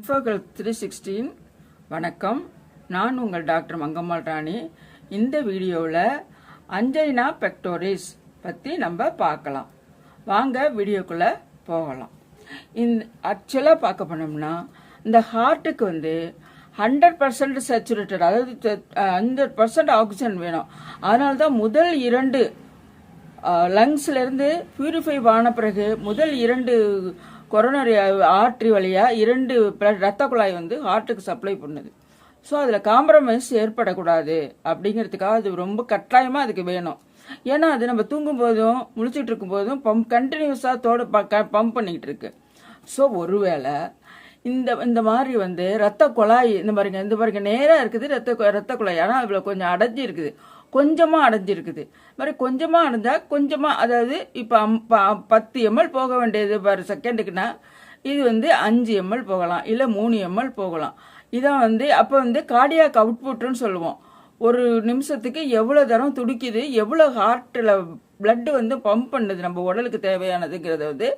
இன்ஃபோகல் 316 வணக்கம். நான் உங்கள் டாக்டர் மங்கம்மாள் ராணி. இந்த வீடியோவில் அஞ்சைனா பெக்டோரிஸ் பற்றி நம்ம பார்க்கலாம். வாங்க வீடியோக்குள்ளே போகலாம். ஆக்சுவலாக பார்க்க போனோம்னா இந்த ஹார்ட்டுக்கு 100% சேச்சுரேட்டட், அதாவது 100% ஆக்சிஜன் வேணும். அதனால தான் முதல் 2 லங்ஸ்லேருந்து பியூரிஃபை ஆன பிறகு முதல் 2 கொரோனரி ஆர்ட்ரி வழியாக 2 ரத்த குழாய் ஹார்ட்டுக்கு சப்ளை பண்ணுது. ஸோ அதில் காம்ப்ரமைஸ் ஏற்படக்கூடாது அப்படிங்கிறதுக்காக அது ரொம்ப கட்டாயமாக அதுக்கு வேணும். ஏன்னா அது நம்ம தூங்கும் போதும் முழிச்சிட்டு இருக்கும் போதும் கண்டினியூஸாக பம்ப் பண்ணிக்கிட்டு இருக்கு. ஸோ ஒருவேளை இந்த மாதிரி ரத்த குழாய் இந்த பாருங்க நேராக இருக்குது ரத்த குழாய், ஆனால் அதில் கொஞ்சம் அடைஞ்சி இருக்குது, கொஞ்சமாக அடைஞ்சிருக்குது. மாதிரி கொஞ்சமாக அடைஞ்சால் கொஞ்சமாக, அதாவது இப்போ 10 ml போக வேண்டியது பர் செகண்டுக்குன்னா இது 5 ml போகலாம், இல்லை 3 ml போகலாம். இதான் அப்போ கார்டியாக் அவுட்புட்னு சொல்லுவோம். ஒரு நிமிஷத்துக்கு எவ்வளோ தரம் துடிக்குது, எவ்வளோ ஹார்ட்டில் பிளட்டு பம்ப் பண்ணுது நம்ம உடலுக்கு தேவையானதுங்கிறத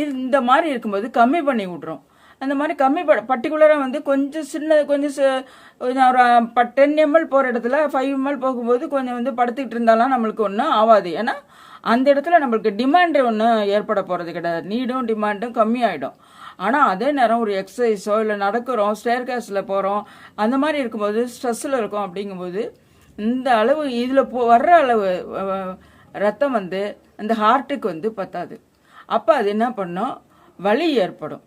இந்த மாதிரி இருக்கும்போது கம்மி பண்ணி விட்றோம். அந்த மாதிரி கம்மி பர்டிகுலராக கொஞ்சம் ஒரு 10 ml போகிற இடத்துல 5 ml போகும்போது கொஞ்சம் படுத்துக்கிட்டு இருந்தாலும் நம்மளுக்கு ஒன்றும் ஆகாது. ஏன்னா அந்த இடத்துல நம்மளுக்கு டிமாண்டு ஒன்றும் ஏற்பட போகிறது கிடையாது, நீடும் டிமாண்டும் கம்மியாயிடும். ஆனால் அதே நேரம் ஒரு எக்ஸசைஸோ இல்லை நடக்கிறோம், ஸ்டேர் கேஸில் போகிறோம், அந்த மாதிரி இருக்கும்போது ஸ்ட்ரெஸ்ஸில் இருக்கும். அப்படிங்கும்போது இந்த அளவு இதில் வர்ற அளவு ரத்தம் அந்த ஹார்ட்டுக்கு பத்தாது. அப்போ அது என்ன பண்ணும், வலி ஏற்படும்.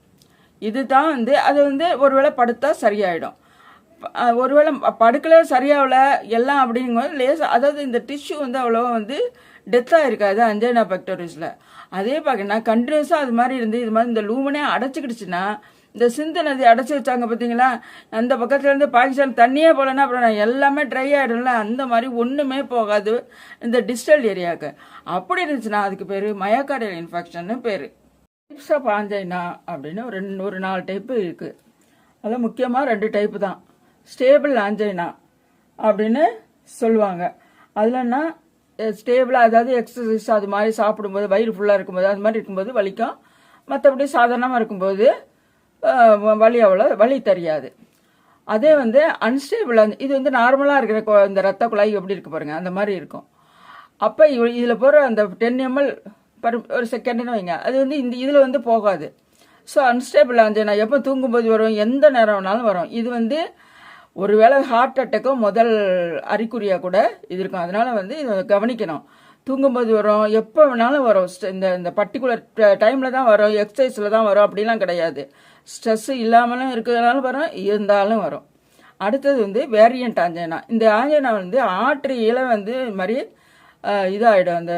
இதுதான் அது ஒருவேளை படுத்தா சரியாயிடும், ஒருவேளை படுக்கல சரியாகல எல்லாம் அப்படிங்கும்போது அதாவது இந்த டிஷ்யூ அவ்வளோவா டெத்தாக இருக்காது அஞ்சைனா பெக்டோரிஸில். அதே பார்க்கணும்னா கண்டினியூஸாக அது மாதிரி இது மாதிரி இந்த லூமனே அடைச்சிக்கிடுச்சுன்னா, இந்த சிந்து நதி அடைச்சி வச்சாங்க பார்த்தீங்களா, அந்த பக்கத்துலேருந்து பாகிஸ்தான் தண்ணியே போகலன்னா அப்புறம் எல்லாமே ட்ரை ஆகிடும்ல, அந்த மாதிரி ஒன்றுமே போகாது இந்த டிஸ்டல் ஏரியாவுக்கு. அப்படி இருந்துச்சுன்னா அதுக்கு பேர் மயோகார்டியல் இன்ஃபெக்ஷன்னு பேர். டைப்ஸ் ஆஃப் ஆஞ்சைனா அப்படின்னு ஒரு 4 டைப்பு இருக்குது. அதில் முக்கியமாக 2 டைப்பு தான். ஸ்டேபிள் ஆஞ்சைனா அப்படின்னு சொல்லுவாங்க. அதுலன்னா ஸ்டேபிளாக, அதாவது எக்ஸசைஸ் அது மாதிரி சாப்பிடும்போது வயிறு ஃபுல்லாக இருக்கும்போது அது மாதிரி இருக்கும்போது வலிக்கும். மற்றபடி சாதாரணமாக இருக்கும்போது வலி தெரியாது. அதே அன்ஸ்டேபிள், இது நார்மலாக இருக்கிற இந்த ரத்த குழாய் எப்படி இருக்கு பாருங்க, அந்த மாதிரி இருக்கும். அப்போ இதில் போகிற அந்த 10 ml ஒரு செகண்ட்னு வைங்க, அது இந்த இதில் போகாது. ஸோ அன்ஸ்டேபிள் ஆஞ்சைனா எப்போ தூங்கும்போது வரும், எந்த நேரம் வேணாலும் வரும். இது ஒருவேளை ஹார்ட் அட்டாக்கோ முதல் அறிகுறியாக கூட இது இருக்கும். அதனால இதை கவனிக்கணும். தூங்கும்போது வரும், எப்போ வேணாலும் வரும். இந்த பர்டிகுலர் டைமில் தான் வரும், எக்ஸசைஸில் தான் வரும் அப்படிலாம் கிடையாது. ஸ்ட்ரெஸ் இல்லாமலும் இருக்கிறதுனால வரும், இருந்தாலும் வரும். அடுத்தது வேரியண்ட் ஆஞ்சைனா. இந்த ஆஞ்சைனா ஆர்டரியில் மாதிரி இதாகிடும், அந்த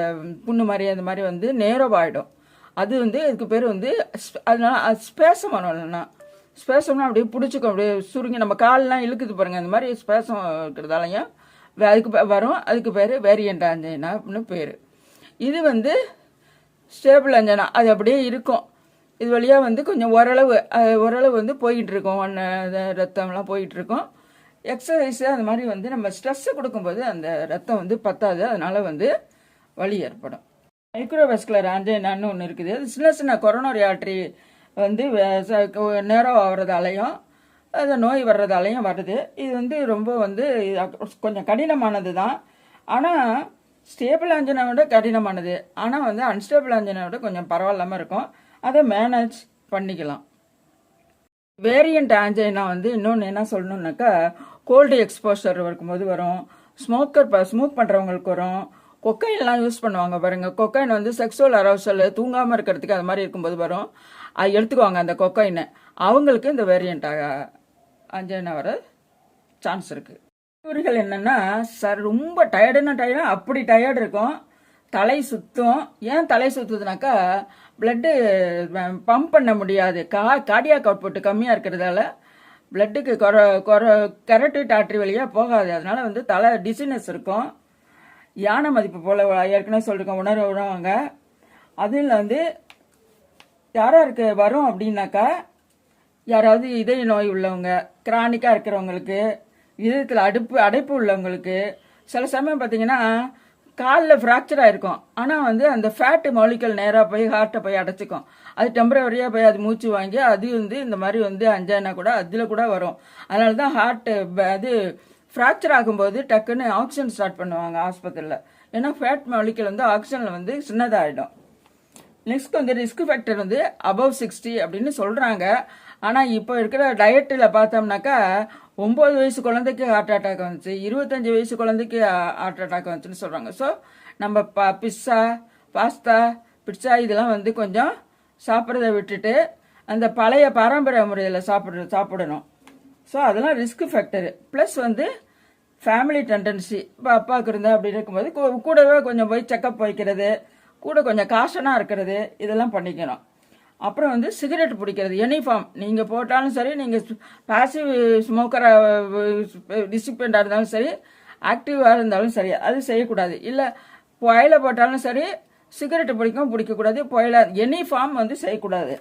புண்ணு மாதிரி அந்த மாதிரி நேரோவாகிடும். அது இதுக்கு பேர் அதனால ஸ்பேசம் வரணும்னா, ஸ்பேசம்னா அப்படியே பிடிச்சிக்கும், அப்படியே சுருங்கி நம்ம கால்லாம் இழுக்குது பாருங்க, அந்த மாதிரி ஸ்பேசம் இருக்கிறதாலையும் அதுக்கு வரும். அதுக்கு பேர் வேரியண்ட் ஆஞ்சைனா அப்படின்னு பேர். இது ஸ்டேபிள் ஆஞ்சைனா, அது அப்படியே இருக்கும். இது வழியாக கொஞ்சம் ஓரளவு போய்கிட்டு இருக்கும், ரத்தம்லாம் போயிட்டு இருக்கும். எக்ஸசைஸு அந்த மாதிரி நம்ம ஸ்ட்ரெஸ்ஸு கொடுக்கும்போது அந்த ரத்தம் பத்தாது, அதனால வலி ஏற்படும். மைக்ரோவாஸ்குலர் ஆஞ்சைனான்னு ஒன்று இருக்குது. அது சின்ன கொரோனரி ஆர்டரி நேரம் ஆகிறதாலையும் அது நோய் வர்றதாலையும் வருது. இது ரொம்ப கொஞ்சம் கடினமானது தான். ஆனால் ஸ்டேபிள் ஆஞ்சைனா விட கடினமானது. ஆனால் அன்ஸ்டேபிள் ஆஞ்சைனா விட கொஞ்சம் பரவாயில்லாமல் இருக்கும். அதை மேனேஜ் பண்ணிக்கலாம். வேரியண்ட் ஆஞ்சைனா இன்னொன்று என்ன சொல்லணுன்னாக்கா, கோல்டு எக்ஸ்போஷர் இருக்கும்போது வரும், ஸ்மோக் பண்ணுறவங்களுக்கு வரும், கொக்கைன்லாம் யூஸ் பண்ணுவாங்க பாருங்க. கொக்கைன் செக்ஸுவல் அரவுசல் தூங்காமல் இருக்கிறதுக்கு அது மாதிரி இருக்கும்போது வரும். அது எடுத்துக்குவாங்க அந்த கொக்கைனை, அவங்களுக்கு இந்த வேரியண்ட் ஆஞ்சைனா வர சான்ஸ் இருக்குது. அறிகுறிகள் என்னென்னா, ரொம்ப டயர்டுன்னா அப்படி டயர்டு இருக்கும், தலை சுற்றும். ஏன் தலை சுற்றுதுனாக்கா, பிளட்டு பம்ப் பண்ண முடியாது, கார்டியாக் அவுட்புட் கம்மியாக இருக்கிறதால பிளட்டுக்கு கரோட்டிட் ஆர்டரி வழியாக போகாது. அதனால தலை டிசினஸ் இருக்கும். யானை மதிப்பு போல் ஏற்கனவே சொல்லியிருக்கோம், உணர்வாங்க. அதில் யாராருக்கு வரும் அப்படின்னாக்கா, யாராவது இதய நோய் உள்ளவங்க, கிரானிக்காக இருக்கிறவங்களுக்கு, இதயத்தில் அடைப்பு உள்ளவங்களுக்கு, சில சமயம் பார்த்தீங்கன்னா காலில் ஃப்ராக்சர் ஆயிருக்கும், ஆனால் வந்து அந்த ஃபேட்டு மாலிக்கல் நேராக போய் ஹார்ட்டை போய் அடைச்சிக்கும். அது டெம்பரவரியாக போய் அது மூச்சு வாங்கி அது வந்து இந்த மாதிரி வந்து அஞ்சானா கூட அதில் கூட வரும். அதனால தான் ஹார்ட்டு அது ஃப்ராக்சர் ஆகும்போது டக்குன்னு ஆக்சிஜன் ஸ்டார்ட் பண்ணுவாங்க ஆஸ்பத்திரியில். ஏன்னா ஃபேட் மாலிக்கல் வந்து ஆக்சிஜனில் வந்து சின்னதாகிடும். நெக்ஸ்ட் வந்து ரிஸ்க் ஃபேக்டர் வந்து அபவ் 60 அப்படின்னு சொல்கிறாங்க. ஆனால் இப்போ இருக்கிற டயட்டில் பார்த்தோம்னாக்கா 9 வயசு குழந்தைக்கு ஹார்ட் அட்டாக் வந்துச்சு, 25 வயசு குழந்தைக்கு ஹார்ட் அட்டாக் வந்துச்சுன்னு சொல்கிறாங்க. ஸோ நம்ம பிஸ்ஸா, பாஸ்தா, பிட்சா இதெல்லாம் வந்து கொஞ்சம் சாப்பிட்றத விட்டுட்டு அந்த பழைய பாரம்பரிய முறையில் சாப்பிடணும். ஸோ அதெல்லாம் ரிஸ்க் ஃபேக்டரு. ப்ளஸ் வந்து ஃபேமிலி டெண்டன்சி. இப்போ அப்பாவுக்கு இருந்தால் அப்படி இருக்கும்போது கூடவே கொஞ்சம் போய் செக்கப் வைக்கிறது, கூட கொஞ்சம் காஷனாக இருக்கிறது, இதெல்லாம் பண்ணிக்கணும். அப்புறம் வந்து சிகரெட் பிடிக்கிறது யூனிஃபார்ம் நீங்கள் போட்டாலும் சரி, நீங்கள் பாசிவ் ஸ்மோக்கராக டிசிப்ளின்டாக இருந்தாலும் சரி, ஆக்டிவாக இருந்தாலும் சரி, அது செய்யக்கூடாது. இல்லை புயல போட்டாலும் சரி, சிகரெட் பிடிக்கக்கூடாது. புயல யூனிஃபார்ம் வந்து செய்யக்கூடாது.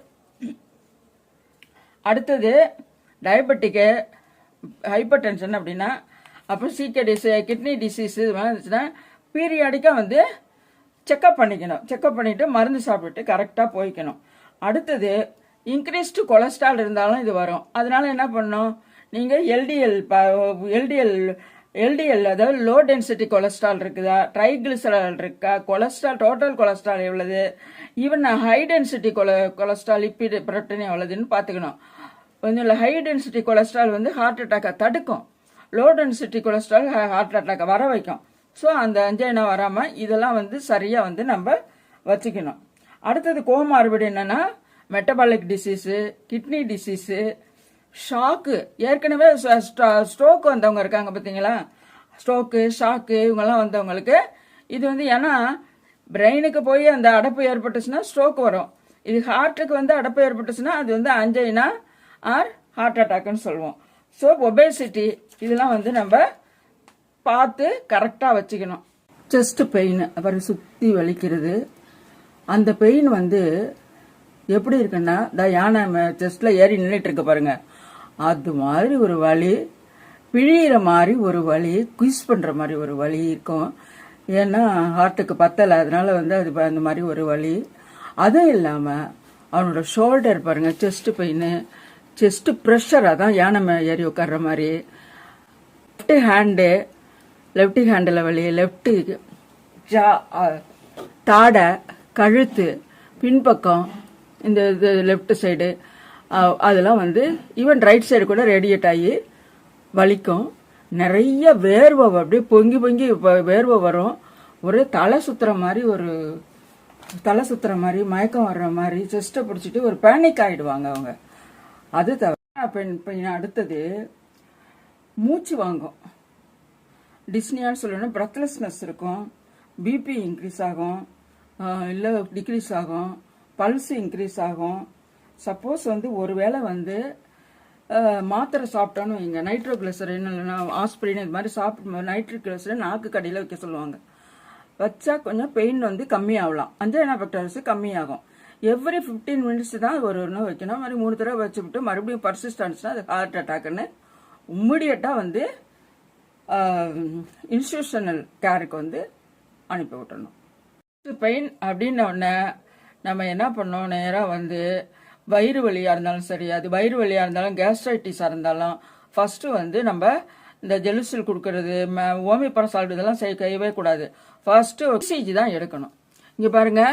அடுத்தது டயபெட்டிக்கு, ஹைப்பர் டென்ஷன் அப்படின்னா, அப்புறம் கிட்னி டிசீஸ் இது மாதிரி இருந்துச்சுன்னா பீரியாடிக்காக வந்து செக்கப் பண்ணிக்கணும். செக்கப் பண்ணிவிட்டு மருந்து சாப்பிட்டுட்டு கரெக்டாக போய்க்கணும். அடுத்தது இன்க்ரீஸ்டு கொலஸ்ட்ரால் இருந்தாலும் இது வரும். அதனால என்ன பண்ணணும், நீங்கள் எல்டிஎல் அதாவது லோ டென்சிட்டி கொலஸ்ட்ரால் இருக்குதா, ட்ரைகிளிசரால் இருக்கா, கொலஸ்ட்ரால் டோட்டல் கொலஸ்ட்ரால் எவ்வளவு, even high density cholesterol lipid protein எவ்வளவுன்னு பார்த்துக்கணும். கொஞ்சம் ஹை டென்சிட்டி கொலஸ்ட்ரால் வந்து ஹார்ட் அட்டாக்கை தடுக்கும், லோ டென்சிட்டி கொலஸ்ட்ரால் ஹார்ட் அட்டாக்கை வர வைக்கும். ஸோ அந்த அஞ்சைனா வராமல் இதெல்லாம் வந்து சரியாக வந்து நம்ம வச்சுக்கணும். அடுத்தது கோமார்பிட் என்னன்னா metabolic disease, kidney disease, shock. ஏற்கனவே ஸ்ட்ரோக் வந்தவங்க இருக்காங்க பார்த்தீங்களா, ஸ்ட்ரோக்கு ஷாக்கு இவங்கெல்லாம் வந்தவங்களுக்கு இது வந்து ஏன்னா பிரெயினுக்கு போய் அந்த அடைப்பு ஏற்பட்டுச்சுன்னா ஸ்ட்ரோக் வரும். இது ஹார்ட்டுக்கு வந்து அடைப்பு ஏற்பட்டுச்சுன்னா அது வந்து அஞ்சைனா ஆர் ஹார்ட் அட்டாக்னு சொல்லுவோம். ஸோ ஒபேசிட்டி இதெல்லாம் வந்து நம்ம பார்த்து கரெக்டாக வச்சுக்கணும். செஸ்ட் பெயின், அப்புறம் சுற்றி வலிக்கிறது, அந்த பெயின் வந்து எப்படி இருக்குன்னா யானை செஸ்ட்ல ஏறி நின்றுட்டு இருக்கு பாருங்க, அது மாதிரி ஒரு வலி, பிழியிற மாதிரி ஒரு வலி, குயிஸ் பண்ற மாதிரி ஒரு வலி இருக்கும். ஏன்னா ஹார்ட்டுக்கு பத்தலை, அதனால வந்து அது அந்த மாதிரி ஒரு வலி. அதுவும் இல்லாமல் அவனோட ஷோல்டர் பாருங்க, செஸ்ட் பெயின், செஸ்ட் ப்ரெஷர், அதான் யானை ஏறி உட்கார்ற மாதிரி. லெஃப்ட் ஹேண்டில் வலி, லெஃப்ட் ஜா, தாடை, கழுத்து, பின்பக்கம், இந்த இது லெஃப்ட் சைடு அதெல்லாம் வந்து ஈவன் ரைட் சைடு கூட ரேடியேட் ஆகி வலிக்கும். நிறைய வேர்வை அப்படியே பொங்கி பொங்கி வேர்வை வரும். ஒரே தலை சுத்துற மாதிரி மயக்கம் வர்ற மாதிரி செஸ்ட்டை பிடிச்சிட்டு ஒரு பேனிக் ஆகிடுவாங்க அவங்க. அது தவிர அடுத்தது மூச்சு வாங்கும், டிஸ்னியான்னு சொல்லணும், பிரெத்லெஸ்னஸ் இருக்கும், பிபி இன்க்ரீஸ் ஆகும், இல்லை டிக்ரீஸ் ஆகும், பல்ஸ் இன்க்ரீஸ் ஆகும். சப்போஸ் வந்து ஒருவேளை வந்து மாத்திரை சாப்பிட்டோன்னு வைங்க, நைட்ரோகிளிசரின் இல்லைன்னா ஆஸ்பிரின் இது மாதிரி சாப்பிடும்போது நைட்ரோகிளிசரின் நாக்கு கடியில் வைக்க சொல்லுவாங்க. வச்சா கொஞ்சம் பெயின் வந்து கம்மியாகலாம், அஞ்சைனா பெக்டோரிஸ் கம்மியாகும். எவ்ரி 15 மினிட்ஸ் தான் ஒரு ஒன்று வைக்கணும். மாதிரி 3 தடவை வச்சுவிட்டு மறுபடியும் பர்சிஸ்ட் ஆனிச்சுன்னா அது ஹார்ட் அட்டாக்குன்னு இம்மிடியட்டாக வந்து இன்ஸ்டிடியூஷனல் கேருக்கு வந்து அனுப்பி விட்டணும். பெயின் அப்படின்ன உடனே நம்ம என்ன பண்ணோம், நேராக வந்து வயிறு வலியாக இருந்தாலும் சரி, அது வயிறு வலியாக இருந்தாலும் கேஸ்ட்ரைட்டிஸாக இருந்தாலும் ஃபஸ்ட்டு வந்து நம்ம இந்த ஜெலுசில் கொடுக்கறது, ஓமிபரசால்ட் இதெல்லாம் செய்யவே கூடாது. ஃபர்ஸ்ட்டு ஒசிஜி தான் எடுக்கணும். இங்கே பாருங்க,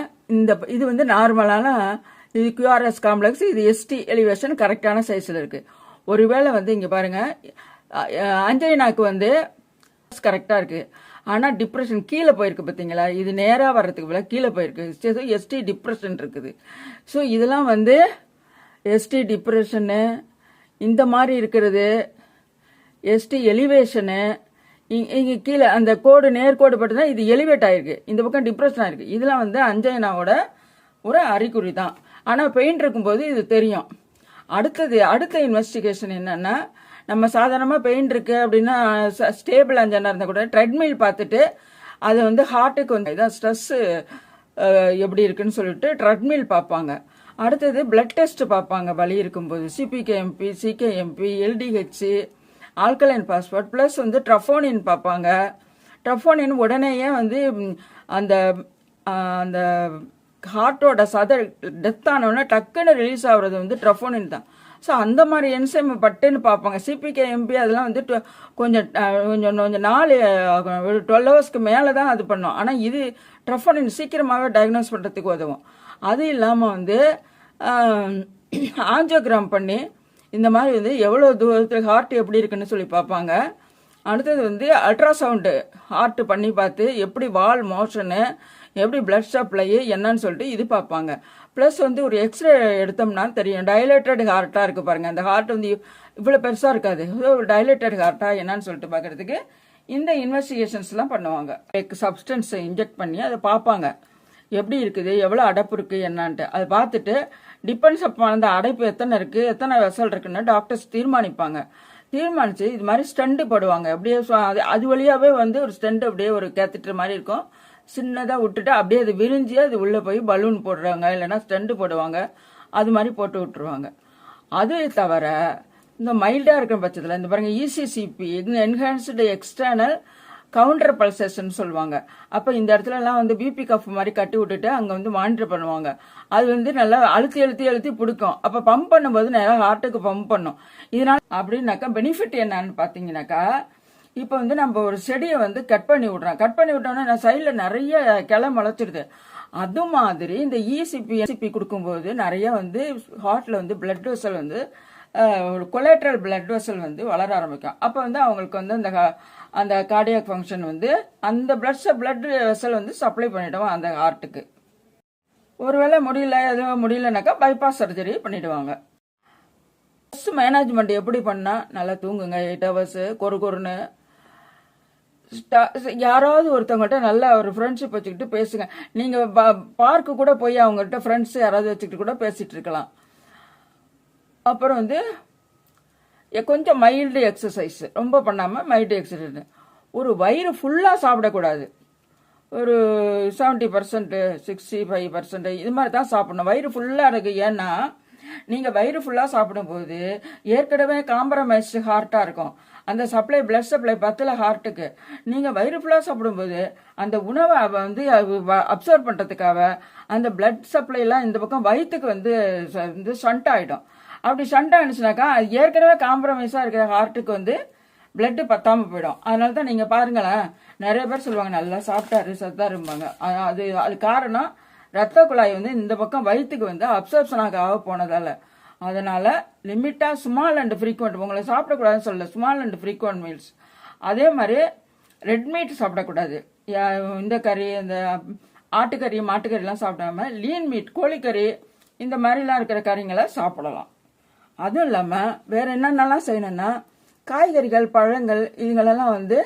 இது வந்து நார்மலான இது QRS காம்ப்ளெக்ஸ், இது ST எலிவேஷன் கரெக்டான சைஸில் இருக்கு. ஒருவேளை வந்து இங்கே பாருங்க அஞ்சைனாக்கு வந்து கரெக்டாக இருக்கு, ஆனால் டிப்ரெஷன் கீழே போயிருக்கு பார்த்தீங்களா, இது நேராக வர்றதுக்கு பதிலாக கீழே போயிருக்கு. ST டிப்ரெஷன் இருக்குது. ஸோ இதெல்லாம் வந்து ST டிப்ரெஷனு இந்த மாதிரி இருக்கிறது, ST எலிவேஷனு, இங்கே கீழே அந்த கோடு நேர்கோடு பட்டுதான் இது எலிவேட் ஆயிருக்கு, இந்த பக்கம் டிப்ரெஷன் ஆயிருக்கு. இதெல்லாம் வந்து அஞ்சைனாவோட ஒரு அறிகுறி தான். ஆனால் பெயின் இருக்கும்போது இது தெரியும். அடுத்த இன்வெஸ்டிகேஷன் என்னன்னா, நம்ம சாதாரணமாக பெயின் இருக்கு அப்படின்னா ஸ்டேபிள் அஞ்சனா இருந்தால் கூட ட்ரெட்மில் பார்த்துட்டு அதை வந்து ஹார்ட்டுக்கு வந்து இதான் ஸ்ட்ரெஸ்ஸு எப்படி இருக்குன்னு சொல்லிட்டு ட்ரெட்மில் பார்ப்பாங்க. அடுத்தது பிளட் டெஸ்ட் பார்ப்பாங்க வலி இருக்கும்போது, CPKMP, CKMP, LDH, alkaline passport plus வந்து ட்ரஃபோனின் பார்ப்பாங்க, ட்ரஃபோனின் உடனேயே வந்து அந்த அந்த ஹார்ட்டோட டெத் ஆனவுடனே டக்குன்னு ரிலீஸ் ஆகுறது வந்து ட்ரஃபோனின் தான். ஸோ அந்த மாதிரி என்சைம் பட்டுன்னு பார்ப்பாங்க. சிபிகே எம்பி அதெல்லாம் வந்து கொஞ்சம் கொஞ்சம் கொஞ்சம் நாள் ஆகும், ஒரு 12 ஹவர்ஸ்க்கு மேலே தான் அது பண்ணும். ஆனால் இது ட்ரஃபோனின் சீக்கிரமாகவே டயக்னோஸ் பண்ணுறதுக்கு உதவும். அது இல்லாமல் வந்து ஆஞ்சியோகிராம் பண்ணி இந்த மாதிரி வந்து எவ்வளோ தூரத்துக்கு ஹார்ட் எப்படி இருக்குன்னு சொல்லி பார்ப்பாங்க. அடுத்தது வந்து அல்ட்ராசவுண்டு ஹார்ட் பண்ணி பார்த்து எப்படி வால் மோஷனு, எப்படி பிளட் சப்ளை என்னன்னு சொல்லிட்டு இது பார்ப்பாங்க. ப்ளஸ் வந்து ஒரு எக்ஸ்ரே எடுத்தோம்னா தெரியும், டைலேட்டட் ஹார்ட்டாக இருக்குது பாருங்கள். அந்த ஹார்ட் வந்து இவ்வளோ பெருசாக இருக்காது, ஒரு டைலேட்டட் ஹார்ட்டாக என்னன்னு சொல்லிட்டு பார்க்குறதுக்கு இந்த இன்வெஸ்டிகேஷன்ஸ்லாம் பண்ணுவாங்க. சப்ஸ்டன்ஸை இன்ஜெக்ட் பண்ணி அதை பார்ப்பாங்க எப்படி இருக்குது, எவ்வளோ அடைப்பு இருக்குது என்னான்ட்டு. அதை பார்த்துட்டு டிபெண்ட்ஸ் அப்பான் அந்த அடைப்பு எத்தனை இருக்குது, எத்தனை வெசல் இருக்குன்னு டாக்டர்ஸ் தீர்மானிப்பாங்க. தீர்மானித்து இது மாதிரி ஸ்டெண்டு போடுவாங்க. அப்படியே அது வழியாகவே வந்து ஒரு ஸ்டெண்டு அப்படியே ஒரு கேத்திட்டர் மாதிரி இருக்கும், சின்னதாக விட்டுட்டு அப்படியே அது விரிஞ்சு அது உள்ளே போய் பலூன் போடுறாங்க, இல்லைன்னா ஸ்டெண்டு போடுவாங்க, அது மாதிரி போட்டு விட்டுருவாங்க. அது தவிர இந்த மைல்டாக இருக்கிற பட்சத்தில் இந்த பாருங்கள் இசிசிபி என்ஹான்ஸ்டு எக்ஸ்டர்னல் கவுண்டர் பல்சேஷன் சொல்லுவாங்க. அப்போ இந்த இடத்துலலாம் வந்து பிபி கஃப் மாதிரி கட்டி விட்டுட்டு அங்கே வந்து மானிட்டர் பண்ணுவாங்க. அது வந்து நல்லா அழுத்தி பிடிக்கும். அப்போ பம்ப் பண்ணும்போது நல்லா ஹார்ட்டுக்கு பம்ப் பண்ணும். இதனால அப்படின்னாக்கா பெனிஃபிட் என்னன்னு பார்த்தீங்கன்னாக்கா, இப்போ வந்து நம்ம ஒரு செடியை வந்து கட் பண்ணி விட்டோம்னா நான் சைடில் நிறைய கிளை முளைச்சிடுது. அது மாதிரி இந்த இசிபி கொடுக்கும்போது நிறைய வந்து ஹார்ட்டில் வந்து பிளட் வெசல் வந்து ஒரு கொலேட்ரல் பிளட் வெசல் வந்து வளர ஆரம்பிக்கும். அப்போ வந்து அவங்களுக்கு வந்து அந்த கார்டியாக் ஃபங்க்ஷன் வந்து அந்த பிளட் வெசல் வந்து சப்ளை பண்ணிடுவோம் அந்த ஹார்ட்டுக்கு. ஒருவேளை எதுவும் முடியலனாக்கா பைபாஸ் சர்ஜரி பண்ணிடுவாங்க. ஸ்ட்ரெஸ் மேனேஜ்மெண்ட் எப்படி பண்ணால் நல்லா தூங்குங்க, 8 ஹவர்ஸ் கொருன்னு. யாராவது ஒருத்தவங்கள்ட்ட நல்லா ஒரு ஃப்ரெண்ட்ஷிப் வச்சுக்கிட்டு பேசுங்க. நீங்கள் பார்க்கு கூட போய் அவங்கள்ட்ட ஃப்ரெண்ட்ஸ் யாராவது வச்சுக்கிட்டு கூட பேசிகிட்டு இருக்கலாம். அப்புறம் வந்து கொஞ்சம் மைல்டு எக்ஸசைஸ், ரொம்ப பண்ணாமல் மைல்டு எக்ஸசைஸ். ஒரு வயிறு ஃபுல்லாக சாப்பிடக்கூடாது, ஒரு 70%, 65% இது மாதிரி தான் சாப்பிடணும். வயிறு ஃபுல்லாக இருக்கு. ஏன்னா நீங்கள் வயிறு ஃபுல்லாக சாப்பிடும்போது ஏற்கனவே காம்ப்ரமைஸ்டு ஹார்ட்டாக இருக்கும், அந்த சப்ளை பிளட் சப்ளை பத்தல ஹார்ட்டுக்கு. நீங்கள் வயிறு ஃபுல்லாக சாப்பிடும்போது அந்த உணவை வந்து அப்சர்வ் பண்ணுறதுக்காக அந்த பிளட் சப்ளைலாம் இந்த பக்கம் வயிற்றுக்கு வந்து ஷண்ட் ஆகிடும். அப்படி ஷண்ட் ஆகிடுச்சுனாக்கா அது ஏற்கனவே காம்ப்ரமைஸாக இருக்கிற ஹார்ட்டுக்கு வந்து பிளட்டு பத்தாமல் போயிடும். அதனால தான் நீங்கள் பாருங்களேன், நிறைய பேர் சொல்லுவாங்க நல்லா சாப்பிட்டாரு சத்தாரும்பாங்க. அது காரணம் ரத்த குழாய் வந்து இந்த பக்கம் வயிற்றுக்கு வந்து அப்சர்ப்ஷனாக போனதால. அதனால லிமிட்டாக ஸ்மால் அண்ட் ஃப்ரீக்வெண்ட், உங்களை சாப்பிடக்கூடாதுன்னு சொல்லல, ஸ்மால் அண்ட் ஃப்ரீக்வெண்ட் மீல்ஸ். அதே மாதிரி ரெட் மீட் சாப்பிடக்கூடாது. இந்த கறி, இந்த ஆட்டுக்கறி மாட்டுக்கறிலாம் சாப்பிடாம லீன் மீட், கோழிக்கறி இந்த மாதிரிலாம் இருக்கிற கறிங்களை சாப்பிடலாம். அதுவும் இல்லாமல் வேறு என்னென்னலாம் செய்யணும்னா காய்கறிகள், பழங்கள் இதுங்களெல்லாம் வந்து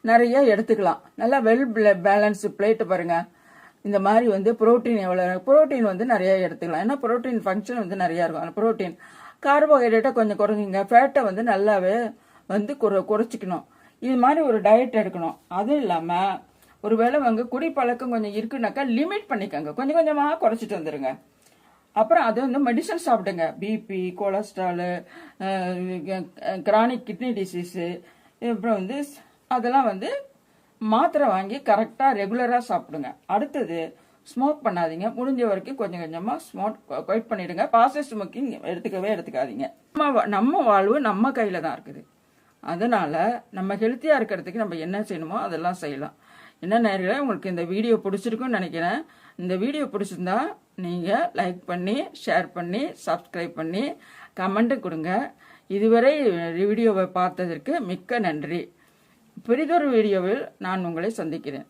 நிறைய எடுத்துக்கலாம். நல்லா வெல் பேலன்ஸ்டு பிளேட்டு பாருங்கள். இந்த மாதிரி வந்து புரோட்டீன் புரோட்டீன் வந்து நிறைய எடுத்துக்கலாம். ஏன்னா புரோட்டீன் ஃபங்க்ஷன் வந்து நிறையா இருக்கும். அந்த புரோட்டீன் கார்போஹைட்ரேட்டை கொஞ்சம் குறைஞ்சிங்க, ஃபேட்டை வந்து நல்லாவே வந்து குறைச்சிக்கணும். இது மாதிரி ஒரு டயட் எடுக்கணும். அதுவும் இல்லாமல் ஒரு வேளை குடிப்பழக்கம் கொஞ்சம் இருக்குனாக்கா லிமிட் பண்ணிக்கோங்க, கொஞ்சம் கொஞ்சமாக குறைச்சிட்டு வந்துடுங்க. அப்புறம் அது வந்து மெடிசன் சாப்பிடுங்க, BP, cholesterol, chronic kidney disease, அப்புறம் வந்து அதெல்லாம் வந்து மாத்திரை வாங்கி கரெக்டாக ரெகுலராக சாப்பிடுங்க. அடுத்தது ஸ்மோக் பண்ணாதீங்க, முடிஞ்ச வரைக்கும் கொஞ்சம் கொஞ்சமாக ஸ்மோக் குவைட் பண்ணிடுங்க. பாசிவ் ஸ்மோக்கிங் எடுத்துக்காதீங்க. நம்ம வாழ்வு நம்ம கையில் தான் இருக்குது. அதனால நம்ம ஹெல்த்தியாக இருக்கிறதுக்கு நம்ம என்ன செய்யணுமோ அதெல்லாம் செய்யலாம். என்ன நேரங்களே, உங்களுக்கு இந்த வீடியோ பிடிச்சிருக்குன்னு நினைக்கிறேன். இந்த வீடியோ பிடிச்சிருந்தா நீங்கள் லைக் பண்ணி, ஷேர் பண்ணி, சப்ஸ்கிரைப் பண்ணி, கமெண்ட்டு கொடுங்க. இதுவரை வீடியோவை பார்த்ததற்கு மிக்க நன்றி. பெரிதொரு வீடியோவில் நான் உங்களை சந்திக்கிறேன்.